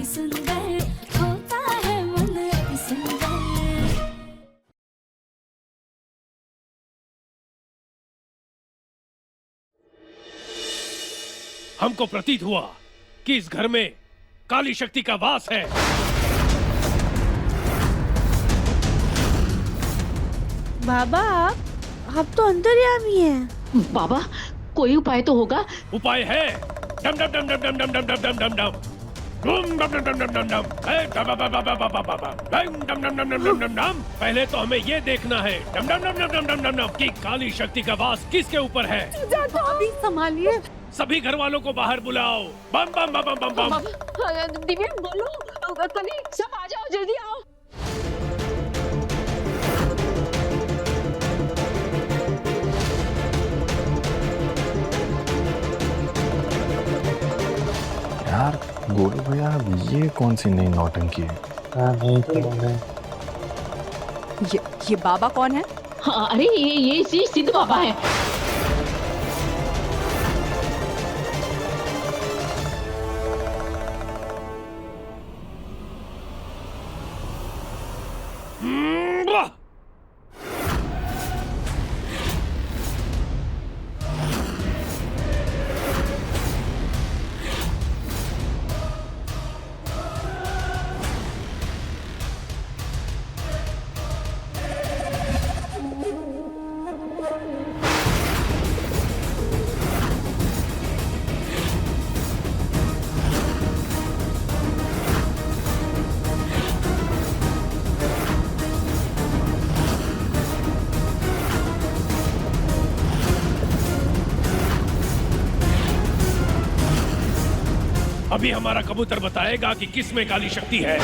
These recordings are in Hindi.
सुंदर होता है मन अति सुंदर। हमको प्रतीत हुआ कि इस घर में काली शक्ति का वास है। बाबा आप तो अंतर्यामी हैं। बाबा कोई उपाय तो होगा। उपाय है। डम डम डम डम डम डम डम डम डम डम डम डम डम डम डम डम डम है डम डम डम डम डम डम डम डम। पहले तो हमें ये देखना है डम डम डम डम डम डम डम कि काली शक्ति का वास किसके ऊपर है। अभी संभालिए। सभी घर वालों को बाहर बुलाओ। बम बम बम बम बम बम। दिव्या बोलो कली सब आ जाओ जल्दी आओ। यार गोलू भैया ये कौन सी नई नौटंकी है? ये बाबा कौन है? हाँ, अरे ये सिद्ध बाबा है। वाह! अभी हमारा कबूतर बताएगा कि किस में काली शक्ति है।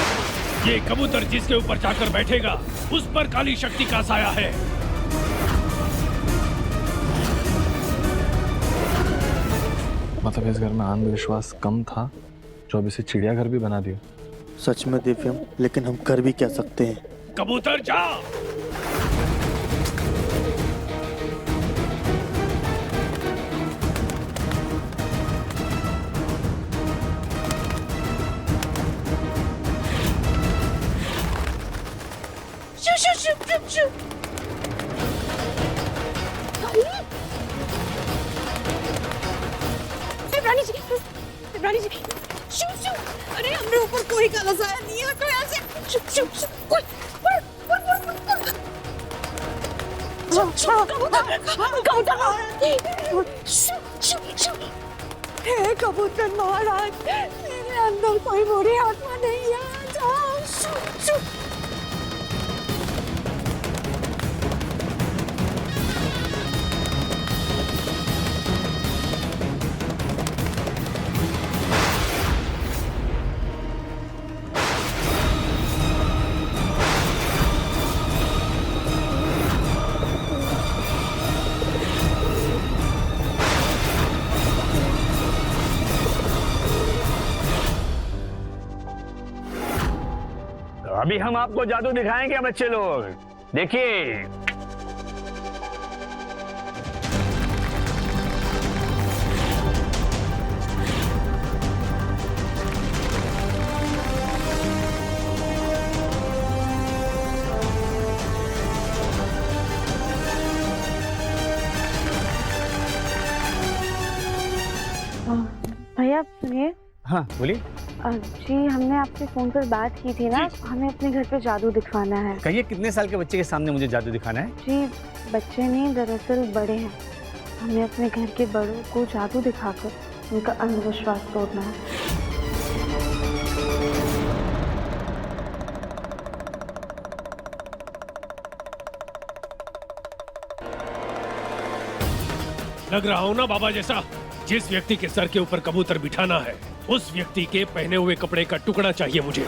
ये कबूतर जिसके ऊपर जाकर बैठेगा उस पर काली शक्ति का साया है। मतलब इस घर में अंधविश्वास कम था जो अब इसे चिड़ियाघर भी बना दिया। सच में दिव्यम, लेकिन हम कर भी क्या सकते हैं? कबूतर जा। रानी जी शू शू। अरे हमने ऊपर कोई काला साया नहीं है तो यहाँ से शू शू शू। हे कबूतर महाराज, मेरे अंदर कोई बुरी आत्मा नहीं है। जाओ शू शू। अभी हम आपको जादू दिखाएंगे बच्चे लोग, देखिए। भैया सुनिए। हाँ बोलिए। जी हमने आपसे फोन पर बात की थी ना, हमें अपने घर पे जादू दिखवाना है। कहिए कितने साल के बच्चे के सामने मुझे जादू दिखाना है? जी बच्चे नहीं, दरअसल बड़े हैं। हमें अपने घर के बड़ों को जादू दिखाकर उनका अंधविश्वास तोड़ना है। लग रहा हूं ना बाबा जैसा। जिस व्यक्ति के सर के ऊपर कबूतर बिठाना है उस व्यक्ति के पहने हुए कपड़े का टुकड़ा चाहिए मुझे।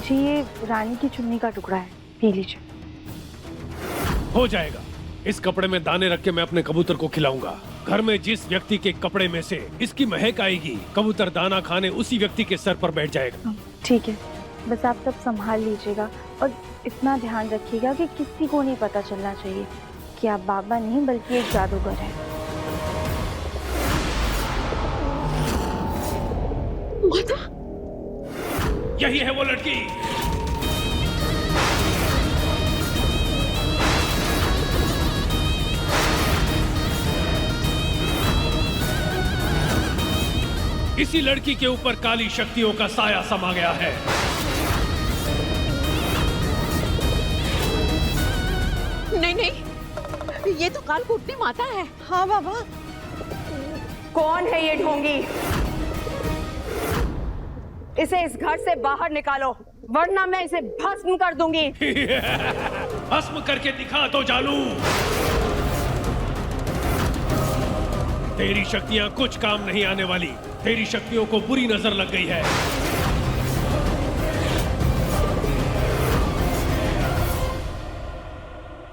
जी ये रानी की चुन्नी का टुकड़ा है, पी लीजिए। हो जाएगा। इस कपड़े में दाने रख के मैं अपने कबूतर को खिलाऊंगा। घर में जिस व्यक्ति के कपड़े में से इसकी महक आएगी, कबूतर दाना खाने उसी व्यक्ति के सर पर बैठ जाएगा। ठीक है, बस आप सब संभाल लीजिएगा और इतना ध्यान रखिएगा कि किसी को नहीं पता चलना चाहिए कि आप बाबा नहीं बल्कि एक जादूगर हैं। माता, यही है वो लड़की। इसी लड़की के ऊपर काली शक्तियों का साया समा गया है। नहीं नहीं, ये तो कालकूटनी माता है। हाँ बाबा। कौन है ये ढोंगी? इसे इस घर से बाहर निकालो, वरना मैं इसे भस्म कर दूंगी। भस्म करके दिखा तो जालू। तेरी शक्तियां कुछ काम नहीं आने वाली। तेरी शक्तियों को बुरी नजर लग गई है।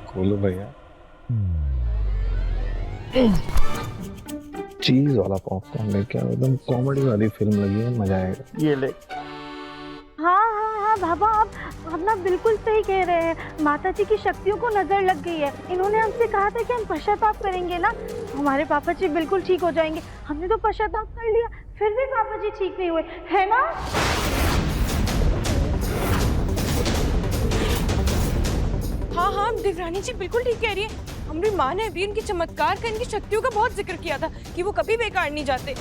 खोलो भैया। चीज वाला पॉपकॉर्न लेके आओ, एकदम कॉमेडी वाली फिल्म लगी है, मजा आएगा। ये ले। हाँ हाँ हाँ बाबा, आप ना बिल्कुल सही कह रहे हैं। माता जी की शक्तियों को नजर लग गई है। इन्होंने हमसे कहा था कि हम पश्चाताप करेंगे ना, हमारे पापा जी बिल्कुल ठीक हो जाएंगे। हमने तो पश्चाताप कर लिया, फिर भी पापा जी ठीक नहीं हुए, है ना? हाँ हाँ देवरानी जी बिल्कुल ठीक कह रही है। हमारी माँ ने अभी उनकी चमत्कार का, इनकी शक्तियों का बहुत जिक्र किया था कि वो कभी बेकार नहीं जाते।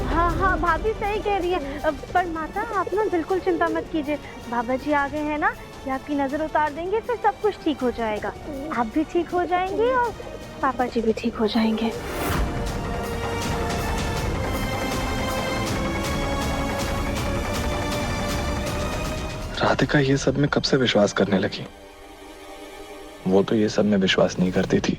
हाँ हाँ भाभी सही कह रही है। पर माता आप ना बिल्कुल चिंता मत कीजिए, बाबा जी आ गए हैं ना, ये आपकी नजर उतार देंगे, फिर सब कुछ ठीक हो जाएगा। आप भी ठीक हो जाएंगे और पापा जी भी ठीक हो जाएंगे। राधिका ये सब में कब से विश्वास करने लगी? वो तो ये सब में विश्वास नहीं करती थी।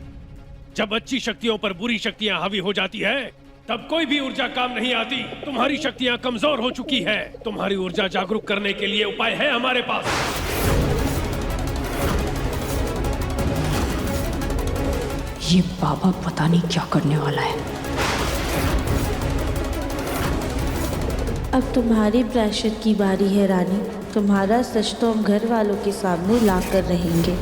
जब अच्छी शक्तियों पर बुरी शक्तियां हावी हो जाती है, तब कोई भी ऊर्जा काम नहीं आती। तुम्हारी शक्तियां कमजोर हो चुकी है। तुम्हारी ऊर्जा जागरूक करने के लिए उपाय है हमारे पास। ये बाबा पता नहीं क्या करने वाला है। अब तुम्हारी प्रायश्चित की बारी है रानी। तुम्हारा सच तो हम घर वालों के सामने ला कर रहेंगे।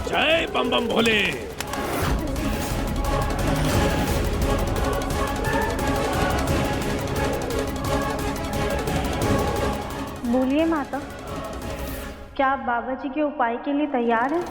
जय बम बम भोले। बोलिए माता, क्या आप बाबा जी के उपाय के लिए तैयार हैं?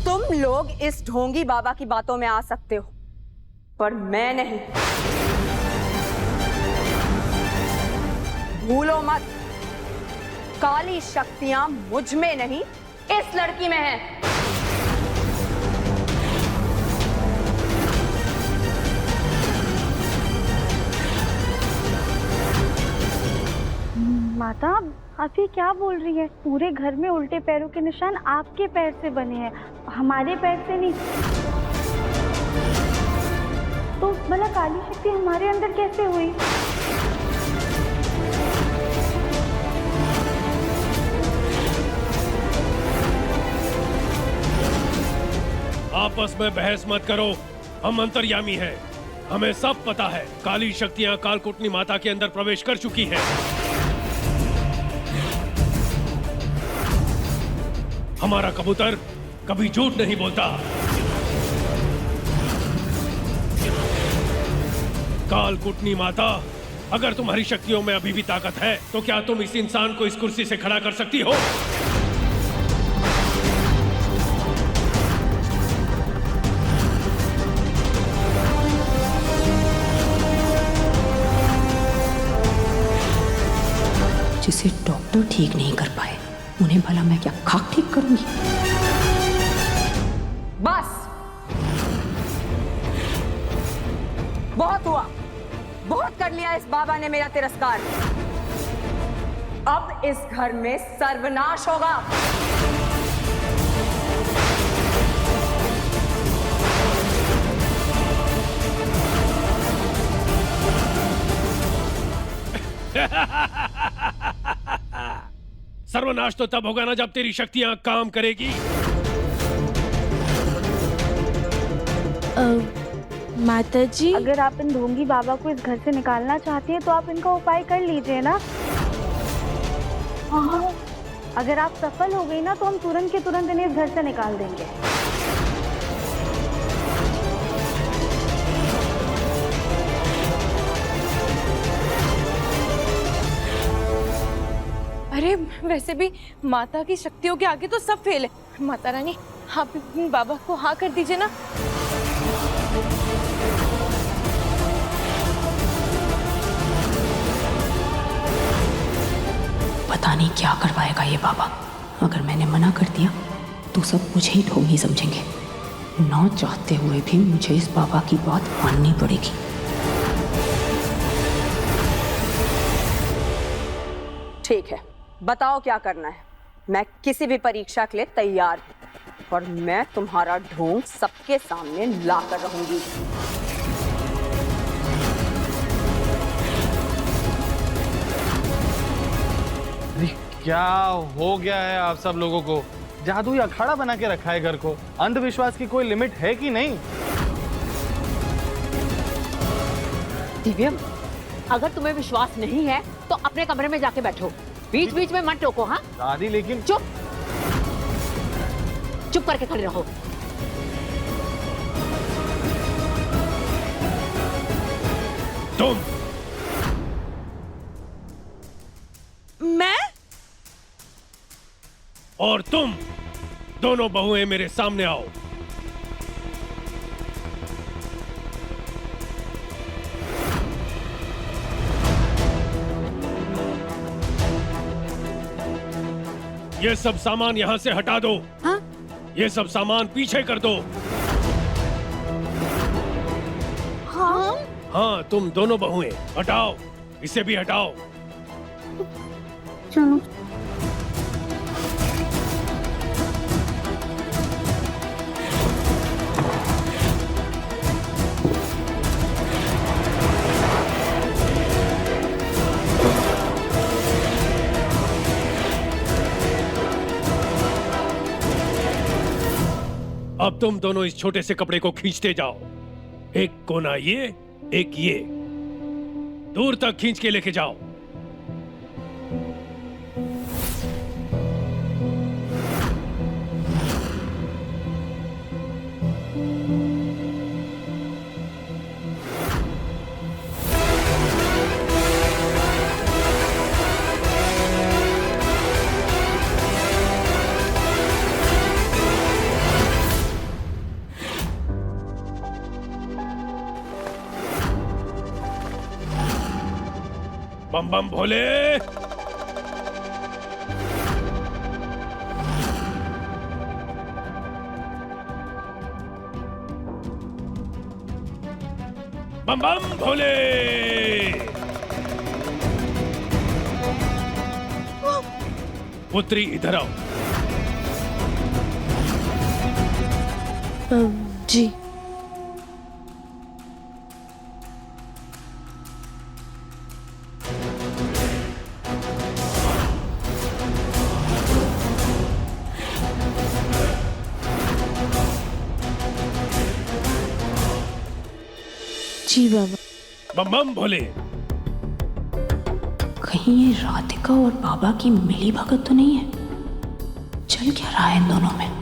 तुम लोग इस ढोंगी बाबा की बातों में आ सकते हो, पर मैं नहीं। भूलो मत, काली शक्तियां मुझ में नहीं, इस लड़की में है। माता आप ये क्या बोल रही है? पूरे घर में उल्टे पैरों के निशान आपके पैर से बने हैं, हमारे पैर से नहीं। तो भला काली शक्ति हमारे अंदर कैसे हुई? आपस में बहस मत करो, हम अंतर्यामी हैं। हमें सब पता है, काली शक्तियां कालकुटनी माता के अंदर प्रवेश कर चुकी हैं। हमारा कबूतर कभी झूठ नहीं बोलता। कालकुटनी माता, अगर तुम्हारी शक्तियों में अभी भी ताकत है, तो क्या तुम इस इंसान को इस कुर्सी से खड़ा कर सकती हो? जिसे डॉक्टर ठीक नहीं कर पाए, उन्हें भला मैं क्या खाक ठीक करूंगी? बस, बहुत हुआ, बहुत कर लिया इस बाबा ने मेरा तिरस्कार। अब इस घर में सर्वनाश होगा। सर्वनाश तो तब होगा ना जब तेरी शक्तियां काम करेगी। माता जी, अगर आप इन ढोंगी बाबा को इस घर से निकालना चाहती हैं तो आप इनका उपाय कर लीजिए ना। हाँ, अगर आप सफल हो गई ना तो हम तुरंत के तुरंत इन्हें इस घर से निकाल देंगे। अरे वैसे भी माता की शक्तियों के आगे तो सब फेल है। माता रानी, आप इन बाबा को हाँ कर दीजिए ना। पता नहीं क्या करवाएगा ये बाबा। अगर मैंने मना कर दिया तो सब मुझे ही ढोंगी समझेंगे। ना चाहते हुए भी मुझे इस बाबा की बात माननी पड़ेगी। ठीक है, बताओ क्या करना है। मैं किसी भी परीक्षा के लिए तैयार हूँ और मैं तुम्हारा ढोंग सबके सामने ला कर रहूंगी। क्या हो गया है आप सब लोगों को? जादुई अखाड़ा बना के रखा है घर को। अंधविश्वास की कोई लिमिट है कि नहीं? दिव्यम, अगर तुम्हें विश्वास नहीं है तो अपने कमरे में जाके बैठो, बीच बीच में मत टोको। हाँ दादी, लेकिन चुप चुप करके खड़े रहो। तुम मैं और तुम दोनों बहुएं मेरे सामने आओ। ये सब सामान यहां से हटा दो। हाँ? ये सब सामान पीछे कर दो। हाँ? हाँ, तुम दोनों बहुएं हटाओ, इसे भी हटाओ। चलो। अब तुम दोनों इस छोटे से कपड़े को खींचते जाओ। एक कोना ये, एक ये, दूर तक खींच के लेके जाओ। बम बम भोले। बम बम भोले। पुत्री इधर आओ। जी। जी बाबा। बम बम भोले। कहीं ये राधिका और बाबा की मिली भगत तो नहीं है? चल क्या रहा है इन दोनों में?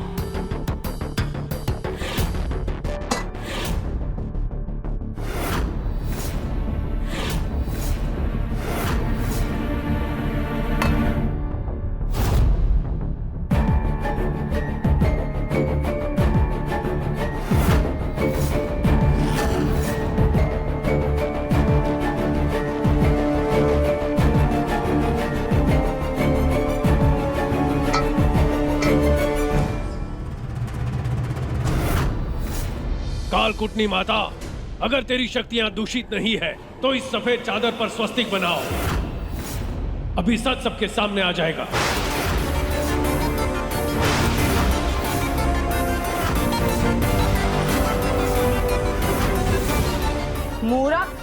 कालकुटनी माता, अगर तेरी शक्तियां दूषित नहीं है तो इस सफेद चादर पर स्वस्तिक बनाओ। अभी सच सबके सामने आ जाएगा। मूर्ख,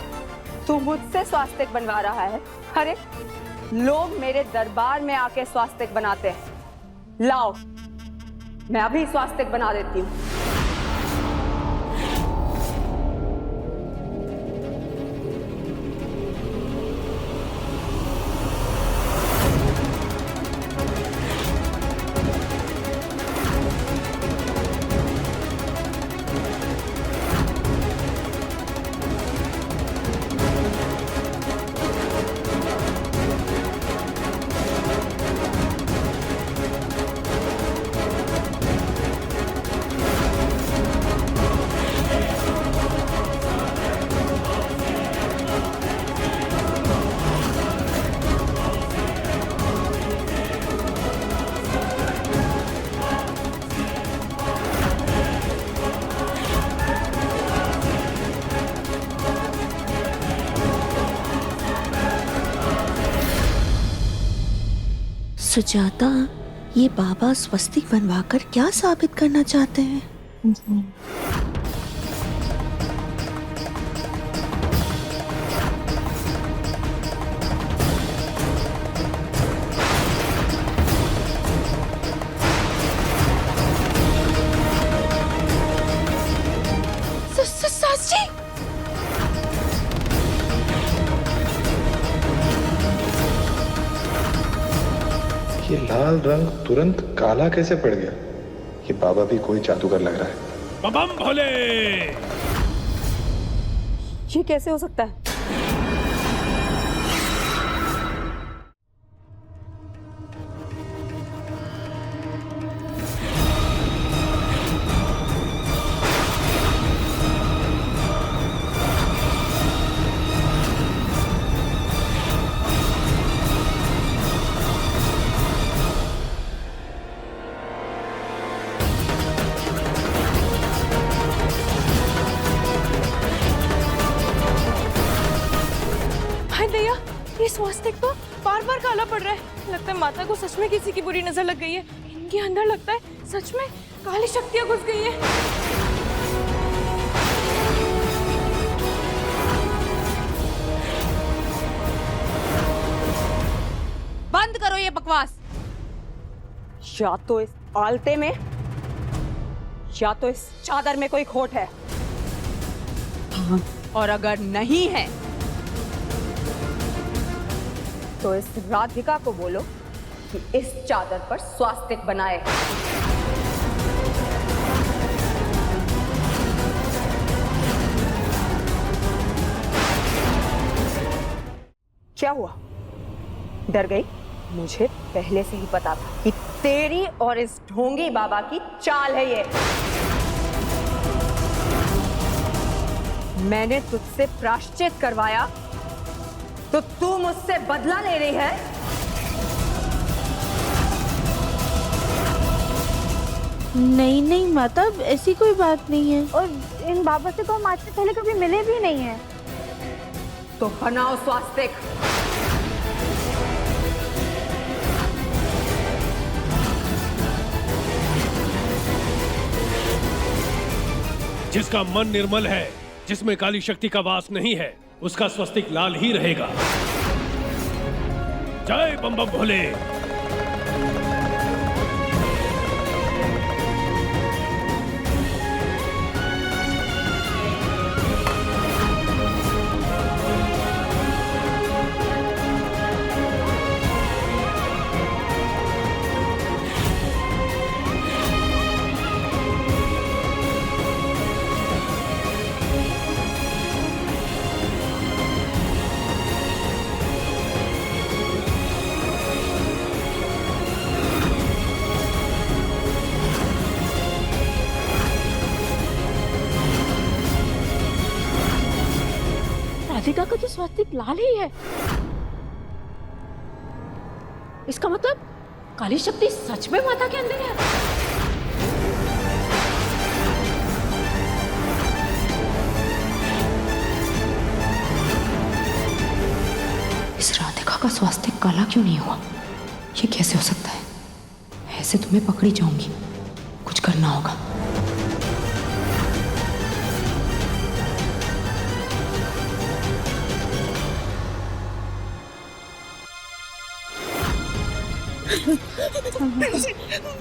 तू मुझसे स्वास्तिक बनवा रहा है? अरे लोग मेरे दरबार में आके स्वास्तिक बनाते हैं। लाओ, मैं अभी स्वास्तिक बना देती हूँ। सुजाता, ये बाबा स्वस्तिक बनवाकर क्या साबित करना चाहते हैं? सास जी, ये लाल रंग तुरंत काला कैसे पड़ गया? ये बाबा भी कोई जादूगर लग रहा है। बम बम भोले। ये कैसे हो सकता है? ये स्वास्तिक तो बार बार काला पड़ रहा है। लगता है माता को सच में किसी की बुरी नजर लग गई है। इनके अंदर लगता है सच में काली शक्तियां घुस गई है। बंद करो ये बकवास। या तो इस आलते में या तो इस चादर में कोई खोट है, और अगर नहीं है तो इस राधिका को बोलो कि इस चादर पर स्वास्तिक बनाए। क्या हुआ? डर गई? मुझे पहले से ही पता था कि तेरी और इस ढोंगी बाबा की चाल है ये। मैंने तुझसे प्रायश्चित करवाया तो तू मुझसे बदला ले रही है? नहीं नहीं माता, ऐसी कोई बात नहीं है। और इन बाबा से तो हम आज से पहले कभी मिले भी नहीं हैं। तो बनाओ स्वास्तिक। जिसका मन निर्मल है, जिसमें काली शक्ति का वास नहीं है, उसका स्वस्तिक लाल ही रहेगा। जय बम बम भोले। राधिका का तो स्वास्तिक लाल ही है। इसका मतलब काली शक्ति सच में माता के अंदर है। इस राधिका का स्वास्तिक काला क्यों नहीं हुआ? ये कैसे हो सकता है? ऐसे तो मैं पकड़ी जाऊंगी। कुछ करना होगा।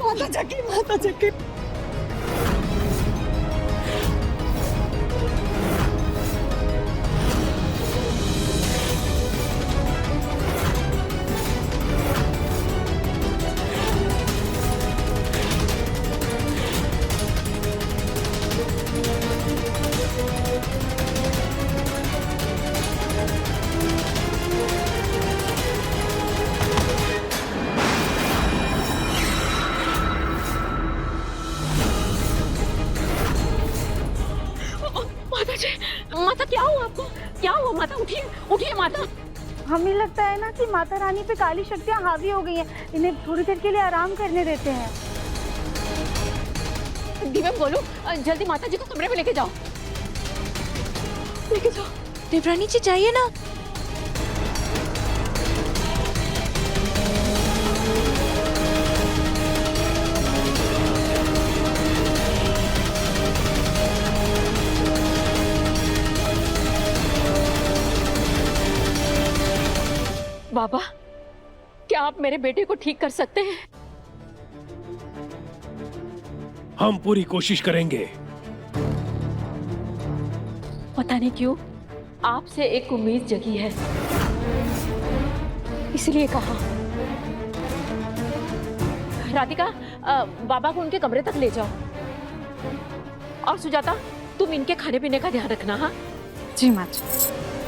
माता जाके, माता जाके। माता क्या हुआ आपको? क्या हुआ माता? उठिए, उठिए माता। हमें लगता है ना कि माता रानी पे काली शक्तियाँ हावी हो गई हैं। इन्हें थोड़ी देर के लिए आराम करने देते हैं। दिव्या बोलो, जल्दी माता जी को कमरे में लेके जाओ, लेके जाओ। देवरानी जी चाहिए ना। बाबा, क्या आप मेरे बेटे को ठीक कर सकते हैं? हम पूरी कोशिश करेंगे। पता नहीं क्यों आपसे एक उम्मीद जगी है, इसलिए कहा। राधिका, बाबा को उनके कमरे तक ले जाओ। और सुजाता, तुम इनके खाने पीने का ध्यान रखना। हाँ जी माँ जी।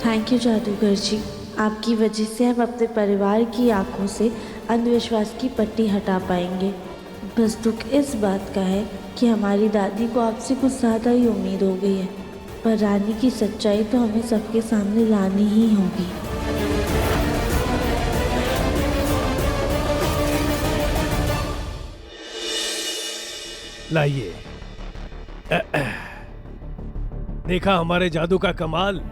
थैंक यू जादूगर जी, आपकी वजह से हम अपने परिवार की आंखों से अंधविश्वास की पट्टी हटा पाएंगे। बस दुख इस बात का है कि हमारी दादी को आपसे कुछ ज़्यादा ही उम्मीद हो गई है, पर रानी की सच्चाई तो हमें सबके सामने लानी ही होगी। लाइए। देखा हमारे जादू का कमाल।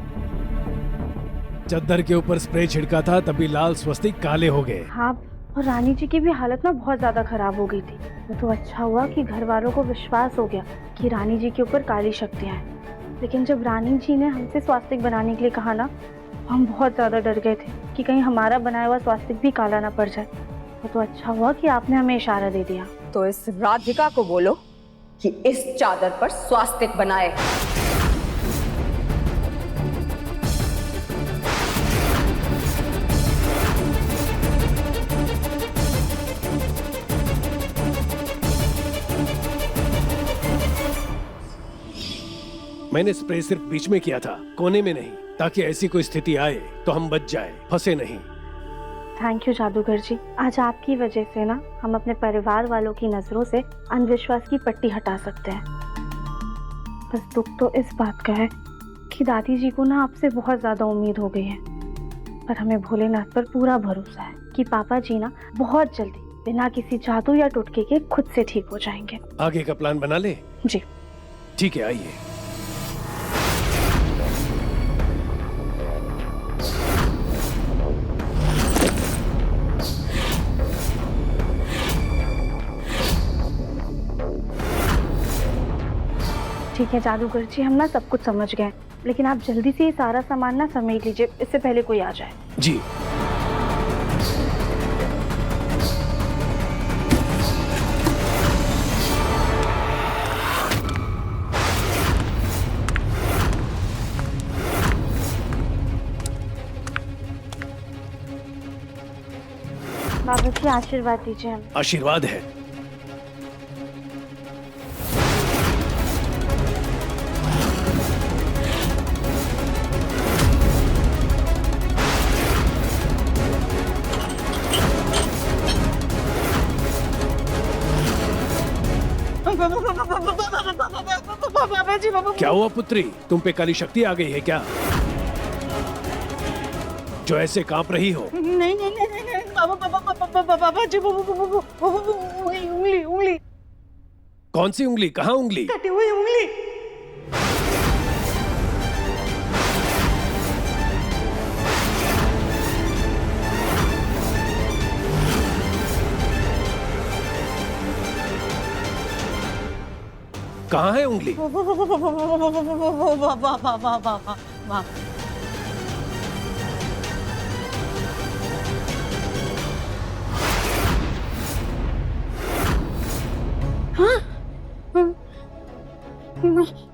चद्दर के ऊपर स्प्रे छिड़का था तभी लाल स्वस्तिक काले हो गए। हाँ, और रानी जी की भी हालत ना बहुत ज्यादा खराब हो गई थी। वो तो अच्छा हुआ कि घर वालों को विश्वास हो गया कि रानी जी के ऊपर काली शक्तियाँ हैं। लेकिन जब रानी जी ने हमसे स्वास्तिक बनाने के लिए कहा ना, हम बहुत ज्यादा डर गए थे कि कहीं हमारा बनाया हुआ स्वास्तिक भी काला ना पड़ जाए। वो तो अच्छा हुआ कि आपने हमें इशारा दे दिया। तो इस राधिका को बोलो कि इस चादर पर स्वास्तिक बनाए। मैंने स्प्रे सिर्फ बीच में किया था, कोने में नहीं, ताकि ऐसी कोई स्थिति आए तो हम बच जाए, फंसे नहीं। थैंक यू जादूगर जी, आज आपकी वजह से ना हम अपने परिवार वालों की नजरों से अंधविश्वास की पट्टी हटा सकते हैं। बस दुख तो इस बात का है कि दादी जी को ना आपसे बहुत ज्यादा उम्मीद हो गई है, पर हमें भोलेनाथ पर पूरा भरोसा है कि पापा जी ना बहुत जल्दी बिना किसी जादू या टोटके के खुद से ठीक हो जाएंगे। आगे का प्लान बना ले। जी ठीक है, आइए। ठीक है जादूगर जी, हम ना सब कुछ समझ गए, लेकिन आप जल्दी से ये सारा सामान ना समेट लीजिए, इससे पहले कोई आ जाए। जी। बाबा जी आशीर्वाद दीजिए हमें। आशीर्वाद है। बाबा जी, बाबा। क्या हुआ पुत्री, तुम पे काली शक्ति आ गई है क्या, जो ऐसे कांप रही हो? नहीं नहीं नहीं नहीं, बाबा जी, उंगली उंगली। कौन सी उंगली? कहाँ उंगली? कटी हुई उंगली। कहाँ है उंगली?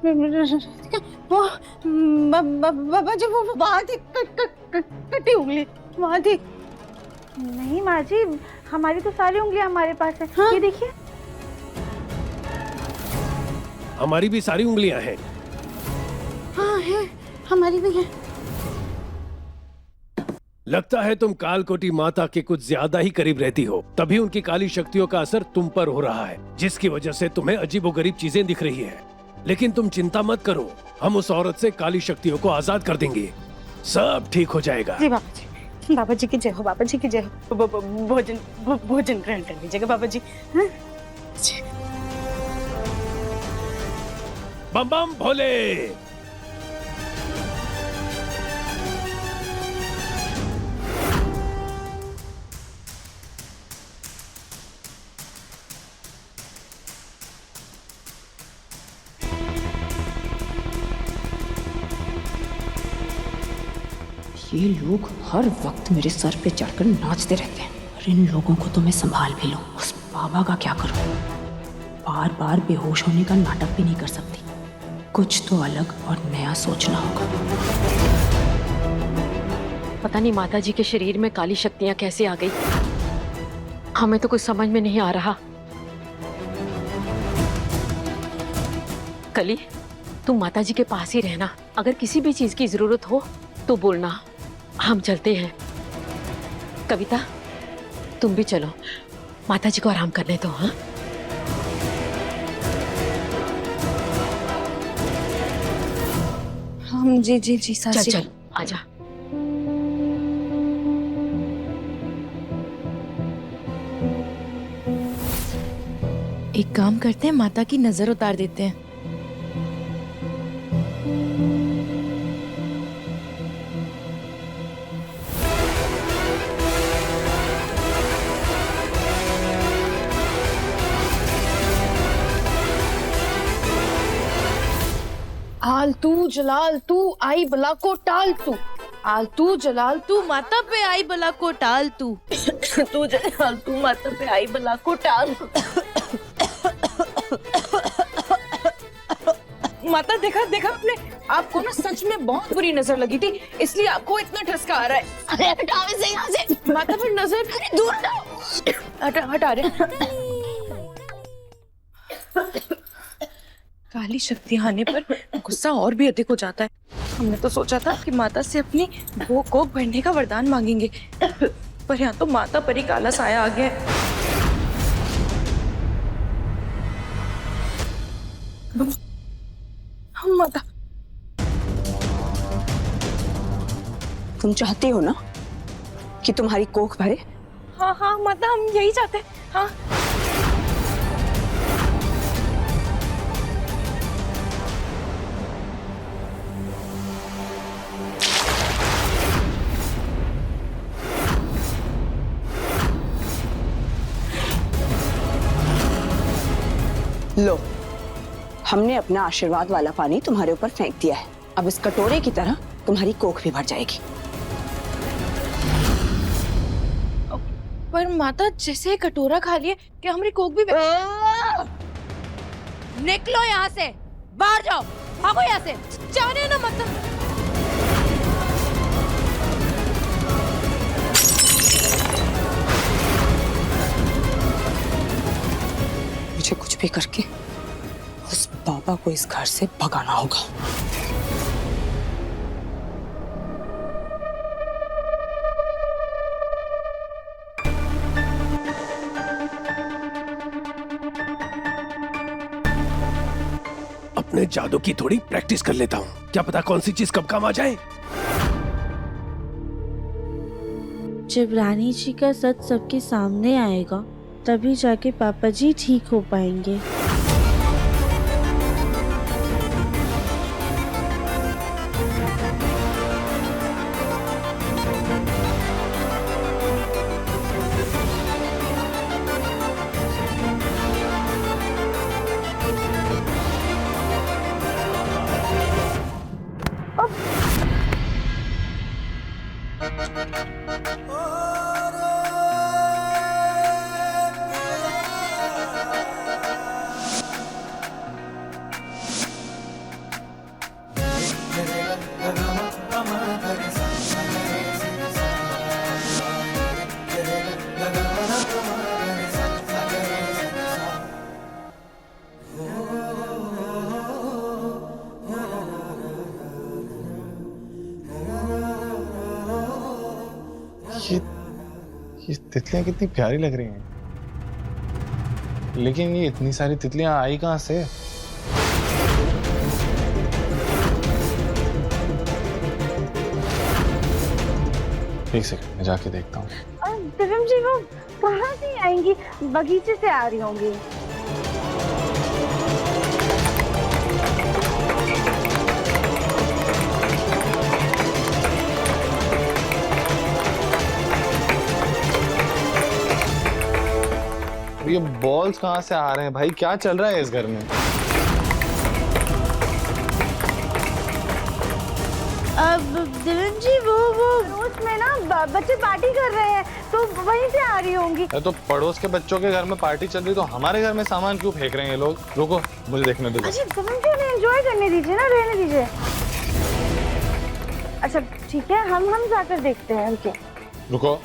वो बाबा जी वो वहाँ थी कटी उंगली वहाँ थी। नहीं माँ जी, हमारी तो सारी उंगलियां हमारे पास है। हाँ? ये देखिए। हमारी भी सारी उंगलियां हैं। हाँ है, हमारी भी है। लगता है तुम कालकोटी माता के कुछ ज्यादा ही करीब रहती हो, तभी उनकी काली शक्तियों का असर तुम पर हो रहा है, जिसकी वजह से तुम्हें अजीबोगरीब चीजें दिख रही है। लेकिन तुम चिंता मत करो, हम उस औरत से काली शक्तियों को आजाद कर देंगे, सब ठीक हो जाएगा। जी बाबा जी की जय हो, बाबा जी की जय हो। भोजन ग्रहण कर लीजिएगा बाबा जी। हाँ? बम बम भोले। ये लोग हर वक्त मेरे सर पे चढ़कर नाचते रहते हैं और इन लोगों को तो मैं संभाल भी लूं, उस बाबा का क्या करूं? बार बार बेहोश होने का नाटक भी नहीं कर सकती, कुछ तो अलग और नया सोचना होगा। पता नहीं माता जी के शरीर में काली शक्तियां कैसे आ गई, हमें तो कुछ समझ में नहीं आ रहा। कली, तुम माता जी के पास ही रहना, अगर किसी भी चीज की जरूरत हो तो बोलना, हम चलते हैं। कविता, तुम भी चलो, माता जी को आराम करने दो। हाँ, हम जी सासी। चल आजा। एक काम करते हैं, माता की नजर उतार देते हैं। आलतू जलाल तू आई बला को टाल तू, आलतू जलाल तू माता पे आई बला को टाल तू, तू जलाल तू माता पे आई बला को टाल तू। माता देखा आपने, आपको ना सच में बहुत बुरी नजर लगी थी, इसलिए आपको इतना ठसका आ रहा है। अरे हटाओ इसे यहाँ से। माता पर नजर दूर हटाओ। हटा रहे। काली शक्ति आने पर गुस्सा और भी अधिक हो जाता है। हमने तो सोचा था कि माता से अपनी वो कोख भरने का वरदान मांगेंगे, पर यहाँ तो माता पर ही काला साया आ गया है। माता, तुम चाहती हो ना कि तुम्हारी कोख भरे? हाँ माता, हम यही चाहते हैं। हाँ, लो, हमने अपना आशीर्वाद वाला पानी तुम्हारे ऊपर फेंक दिया है, अब इस कटोरे की तरह तुम्हारी कोख भी भर जाएगी। पर माता, जैसे कटोरा खा लिए, क्या हमारी कोख भी? निकलो यहाँ से, बाहर जाओ, भागो यहाँ से, जाने ना माता। मुझे कुछ भी करके उस बाबा को इस घर से भगाना होगा। अपने जादू की थोड़ी प्रैक्टिस कर लेता हूँ, क्या पता कौन सी चीज कब काम आ जाए। जब रानी जी का सच सबके सामने आएगा, तभी जाके पापा जी ठीक हो पाएंगे। ये तितलियां कितनी प्यारी लग रही हैं, लेकिन ये इतनी सारी तितलियां आई कहां से? एक सेकंड, मैं जाके देखता हूँ। दिव्यम जी वो कहाँ से आएंगी? बगीचे से आ रही होंगी। ये बॉल्स कहाँ से आ रहे हैं भाई? क्या चल रहा है इस घर में? अब दिव्यम जी वो पड़ोस में ना बच्चे पार्टी कर रहे हैं, तो वहीं से आ रही होंगी। तो पड़ोस के बच्चों के घर में पार्टी चल रही, तो हमारे घर में सामान क्यों फेंक रहे हैं ये लोग? रुको, मुझे देखने दो। अच्छा दिव्यम जी उन्हें एंजॉय करने दीजिए ना, रहने दीजिए। अच्छा ठीक है, हम जाकर देखते हैं उनके। रुको,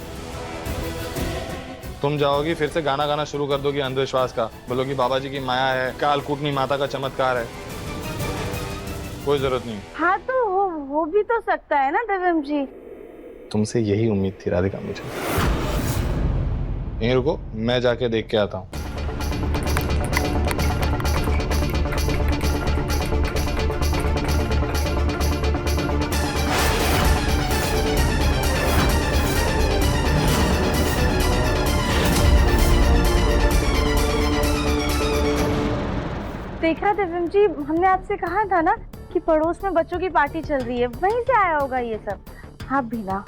तुम जाओगी फिर से गाना गाना शुरू कर दोगी अंधविश्वास का, बोलोगी बाबा जी की माया है, कालकूटनी माता का चमत्कार है। कोई जरूरत नहीं। हाँ तो हो भी तो सकता है ना दिव्यम जी। तुमसे यही उम्मीद थी राधिका मुझे। यहीं रुको, मैं जाके देख के आता हूँ। देखा दिव्यम जी, हमने आपसे कहा था ना कि पड़ोस में बच्चों की पार्टी चल रही है, वहीं से आया होगा ये सब। आप भी ना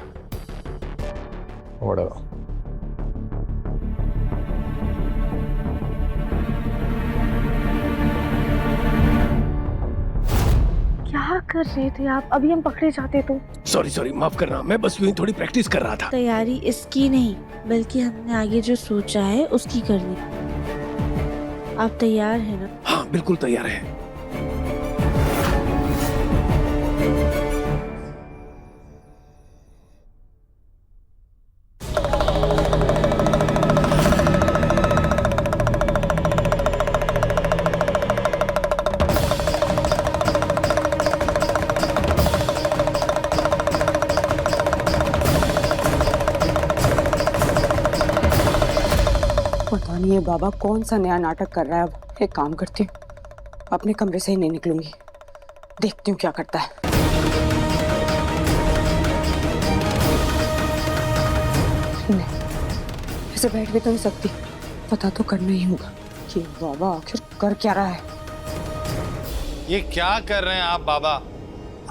क्या कर रहे थे आप? अभी हम पकड़े जाते तो। सॉरी माफ करना, मैं बस यूं ही थोड़ी प्रैक्टिस कर रहा था। तैयारी इसकी नहीं बल्कि हमने आगे जो सोचा है उसकी करनी। आप तैयार हैं ना? हाँ बिल्कुल तैयार है। पता नहीं ये बाबा कौन सा नया नाटक कर रहा है। अब एक काम करती हूँ, अपने कमरे से ही नहीं निकलूंगी, देखती हूँ क्या करता है। नहीं, ऐसे बैठ भी तो नहीं सकती, पता तो करना ही होगा कि बाबा आखिर कर क्या रहा है। ये क्या कर रहे हैं आप बाबा?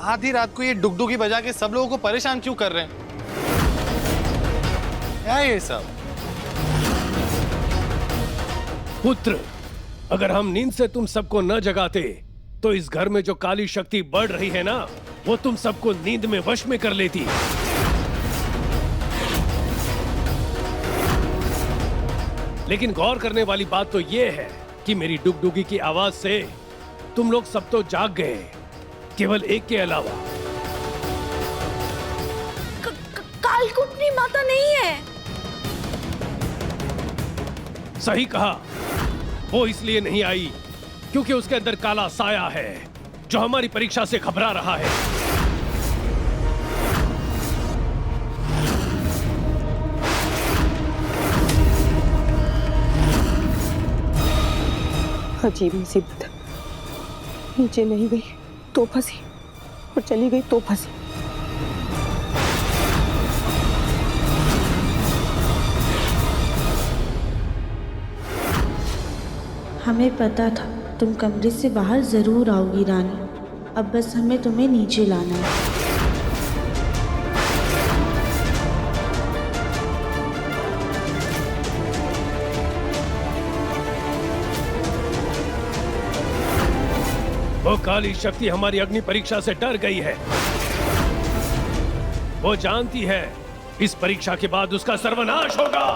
आधी रात को ये डुगडुगी बजा के सब लोगों को परेशान क्यों कर रहे हैं? क्या है ये सब? पुत्र, अगर हम नींद से तुम सबको न जगाते तो इस घर में जो काली शक्ति बढ़ रही है ना, वो तुम सबको नींद में वश में कर लेती। लेकिन गौर करने वाली बात तो ये है कि मेरी डुगडुगी की आवाज से तुम लोग सब तो जाग गए, केवल एक के अलावा। कालकुटनी माता नहीं है। सही कहा, वो इसलिए नहीं आई क्योंकि उसके अंदर काला साया है जो हमारी परीक्षा से घबरा रहा है। अजीब मुसीबत है, नीचे नहीं गई तो फंसी और चली गई तो फंसी। हमें पता था तुम कमरे से बाहर जरूर आओगी रानी, अब बस हमें तुम्हें नीचे लाना है। वो काली शक्ति हमारी अग्नि परीक्षा से डर गई है। वो जानती है इस परीक्षा के बाद उसका सर्वनाश होगा।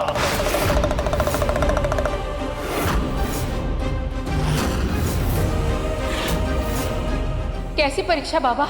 कैसी परीक्षा बाबा?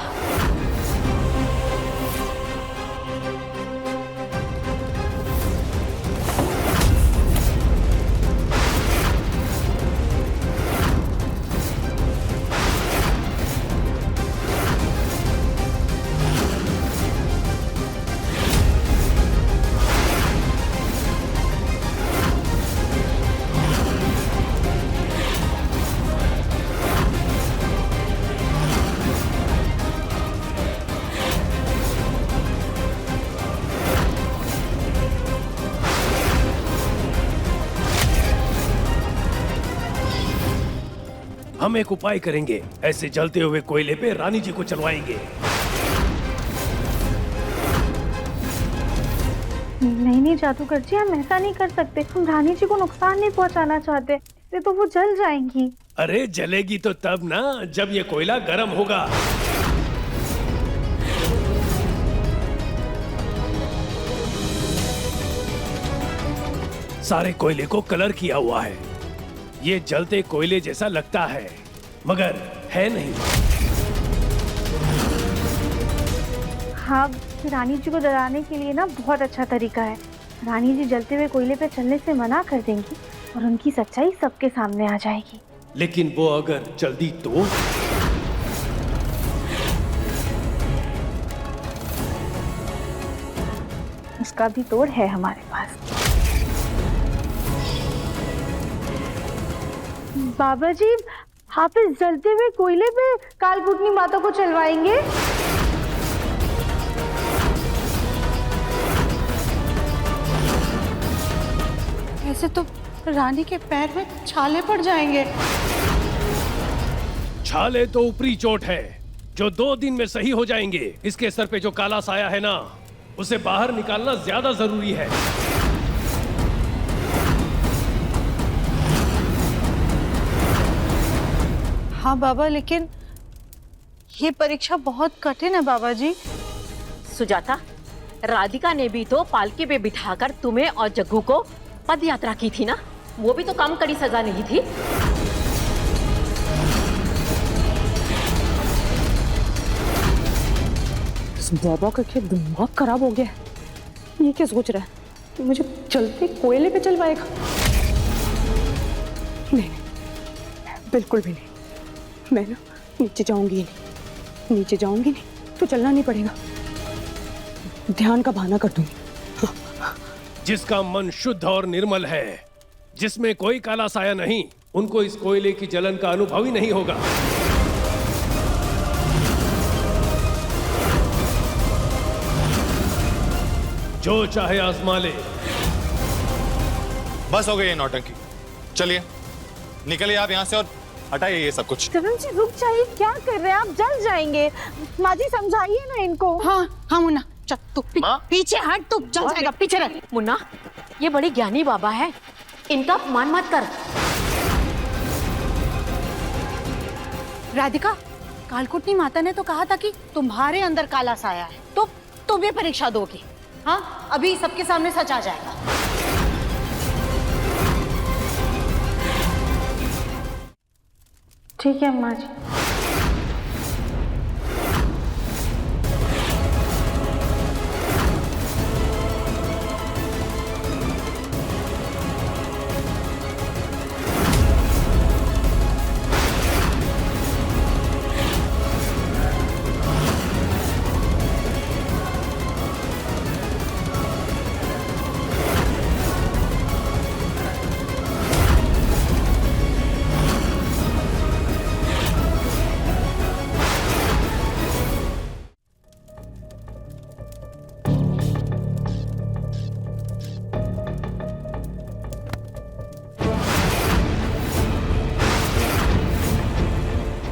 हम एक उपाय करेंगे, ऐसे जलते हुए कोयले पे रानी जी को चलवाएंगे। नहीं जादूगर जी, हम ऐसा नहीं कर सकते। हम रानी जी को नुकसान नहीं पहुंचाना चाहते, नहीं तो वो जल जाएंगी। अरे जलेगी तो तब ना, जब ये कोयला गर्म होगा। सारे कोयले को कलर किया हुआ है। ये जलते कोयले जैसा लगता है, मगर है नहीं। हाँ, रानी जी को डराने के लिए ना बहुत अच्छा तरीका है। रानी जी जलते हुए कोयले पे चलने से मना कर देंगी और उनकी सच्चाई सबके सामने आ जाएगी। लेकिन वो अगर जल्दी तो? उसका भी तोड़ है हमारे पास। बाबा जी, आप इस जलते हुए कोयले पे कालकूटनी माता को चलवाएंगे? ऐसे तो रानी के पैर में छाले पड़ जाएंगे। छाले तो ऊपरी चोट है, जो 2 दिन में सही हो जाएंगे। इसके सर पे जो काला साया है ना, उसे बाहर निकालना ज्यादा जरूरी है। हाँ बाबा, लेकिन ये परीक्षा बहुत कठिन है बाबा जी। सुजाता, राधिका ने भी तो पालकी पे बिठाकर तुम्हें और जग्गू को पद यात्रा की थी ना, वो भी तो कम कड़ी सजा नहीं थी। इस बाबा का क्या दिमाग खराब हो गया है? ये क्या सोच रहा है कि मुझे चलते कोयले पे चलवाएगा? नहीं, बिल्कुल भी नहीं। मैं ना नीचे जाऊंगी नहीं, नीचे जाऊंगी नहीं तो चलना नहीं पड़ेगा। ध्यान का बहाना कर दूंगी। जिसका मन शुद्ध और निर्मल है, जिसमें कोई काला साया नहीं, उनको इस कोयले की जलन का अनुभव ही नहीं होगा। जो चाहे आजमा ले। बस हो गई ये नौटंकी। चलिए निकलिए आप यहाँ से और हटाइए ये सब कुछ। करण जी रुक जाइए, क्या कर रहे हैं आप? जल जाएंगे। माँ जी समझाइए ना इनको। हाँ मुन्ना, चल तू पीछे हट, तू जल जाएगा, पीछे रह। मुन्ना, ये बड़े ज्ञानी बाबा है, इनका अपमान मत कर। राधिका, कालकूटनी माता ने तो कहा था कि तुम्हारे अंदर काला साया है, तो तुम ये परीक्षा दोगी। हाँ, अभी सबके सामने सच आ जाएगा। ठीक है माँ जी।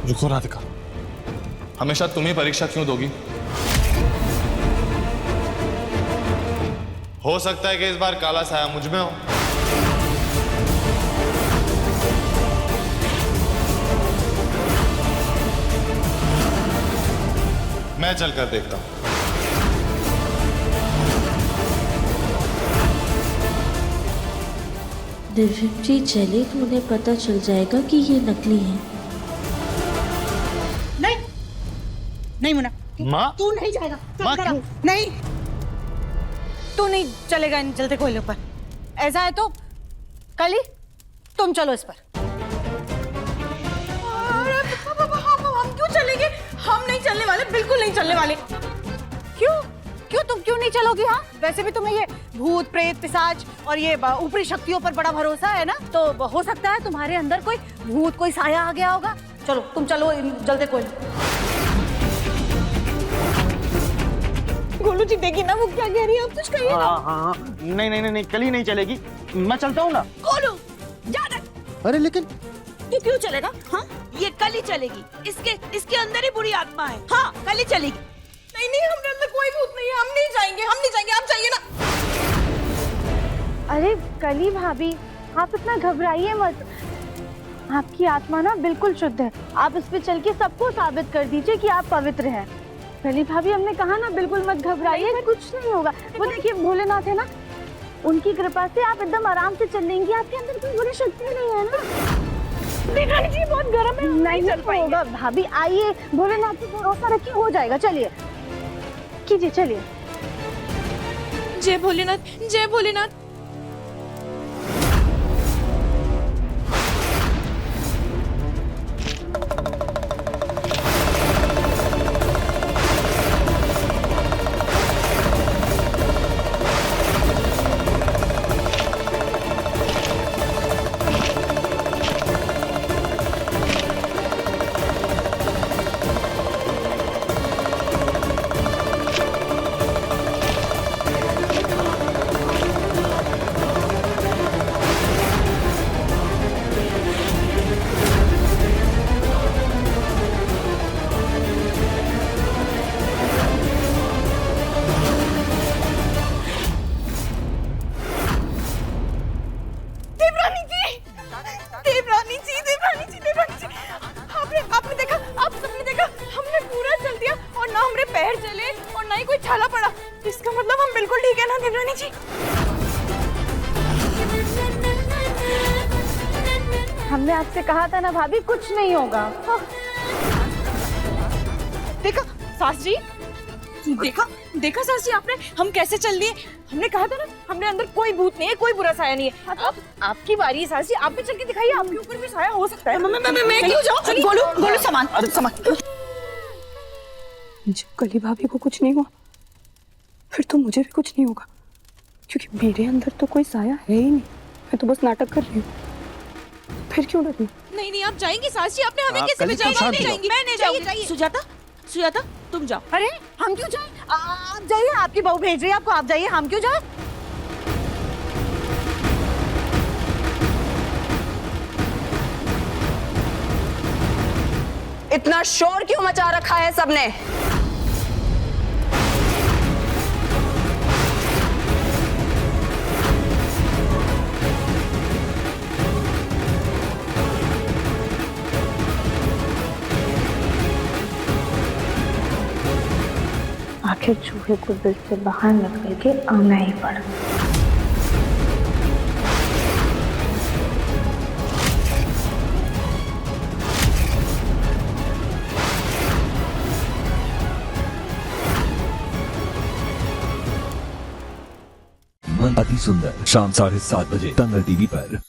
रुको राधिका, हमेशा तुम ही परीक्षा क्यों दोगी? हो सकता है कि इस बार काला साया मुझ में हो। मैं चलकर देखता हूं। दिव्यम जी चले तो उन्हें पता चल जाएगा कि ये नकली है। नहीं मुन्ना, माँ, तू नहीं जाएगा। माँ, क्यों? नहीं, तू नहीं चलेगा इन जलते कोयले पर। ऐसा है तो कली तुम चलो इस पर। हम क्यों चलेंगे? हम नहीं चलने वाले, बिल्कुल नहीं चलने वाले। क्यों क्यों तुम क्यों नहीं चलोगी? हाँ, वैसे भी तुम्हें ये भूत प्रेत पिशाच और ये ऊपरी शक्तियों पर बड़ा भरोसा है ना, तो हो सकता है तुम्हारे अंदर कोई भूत, कोई साया आ गया होगा। चलो तुम चलो इन जलते कोयले। गोलू जी देखिए ना वो क्या कह रही है, आप कुछ कहिए ना। हाँ, नहीं, कली नहीं चलेगी, मैं चलता हूँ ना। गोलू जा। अरे लेकिन तू क्यों चलेगा? हाँ, ये कल ही चलेगी। इसके अंदर ही बुरी आत्मा है। हाँ, कल ही चलेगी। नहीं नहीं, हमारे अंदर कोई भूत नहीं है, हम नहीं जाएंगे, आप जाइए ना। अरे कली भाभी, आप इतना घबराइए मत। आपकी आत्मा ना बिल्कुल शुद्ध है। आप इस पे चल के सबको साबित कर दीजिए कि आप पवित्र हैं। कली भाभी, हमने कहा ना बिल्कुल मत घबराइए, कुछ नहीं होगा। वो देखिए भोलेनाथ है ना, उनकी कृपा से आप एकदम आराम से चल लेंगी। आपके अंदर कोई बुरी शक्ति नहीं है ना। देवरानी जी बहुत गर्म है, नहीं चल पाएगा। भाभी आइए, भोलेनाथ पे भरोसा रखिए, हो जाएगा। चलिए कीजिए, चलिए। जय भोलेनाथ, जय भोलेनाथ। आपने देखा, हमने पूरा चल दिया और ना हमरे पैर चले और ना ही कोई छाला पड़ा। इसका मतलब हम बिल्कुल ठीक है ना देवरानी जी? हमने आपसे कहा था ना भाभी, कुछ नहीं होगा। देखा सास जी, देखा सास जी आपने, हम कैसे चल दिए। हमने कहा था ना, हमने अंदर कोई भूत नहीं है, कोई बुरा साया नहीं है। अब आपकी बारी है सास जी, आप भी चल के दिखाइए, आपके ऊपर भी साया हो सकता है। मैं क्यों जाऊं? गोलू सामान। जब कली भाभी को कुछ नहीं हुआ, फिर तो मुझे भी कुछ नहीं होगा, क्योंकि मेरे अंदर तो कोई साया है ही नहीं। मैं तो बस नाटक कर रही हूँ, फिर क्यों डरूं? नहीं आप जाएंगी सास जी, आपने हमें कैसे बचाया? मैं नहीं जाऊंगी, मैं नहीं जाऊंगी। सुजाता तुम जाओ। अरे हम क्यों जाएं? आप जाइए, आपकी बहू भेज रही है आपको, आप जाइए, हम क्यों जाएं? इतना शोर क्यों मचा रखा है सबने? आखिर चूहे को दिल से बाहर निकल के आना ही पड़ा। मन अति सुंदर, शाम 7:30 बजे दंगल टीवी पर।